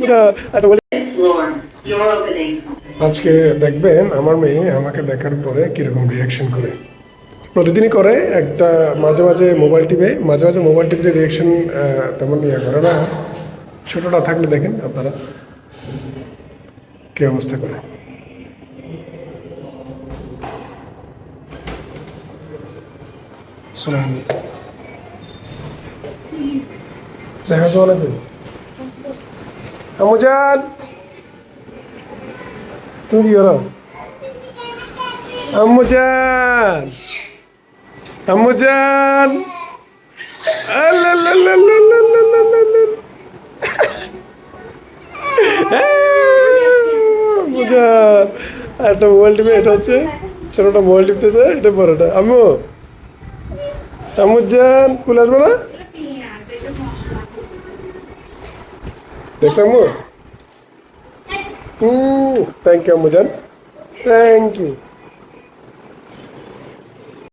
একটা বলি আজকে দেখবেন আমার মেয়ে আমাকে দেখার পরে কিরকম রিয়াকশন করে। প্রতিদিনই করে, একটা মাঝে মাঝে মোবাইল টিপে, মাঝে মাঝে মোবাইল টিপে রিয়াকশন তেমন ইয়ে করে না। ছোটটা থাকলে দেখেন আপনারা কি অবস্থা করে। আমুজান তুমি কি করো? আমুজান আমুজান একটা মোবাইল টিপে, এটা হচ্ছে ছোটটা মোবাইল টিপতেছে, এটা বড়টা। আম্মু আমুজান কুলে আসবো না? দেখছো আম্মু? থ্যাংক ইউ আমুজান, থ্যাংক ইউ।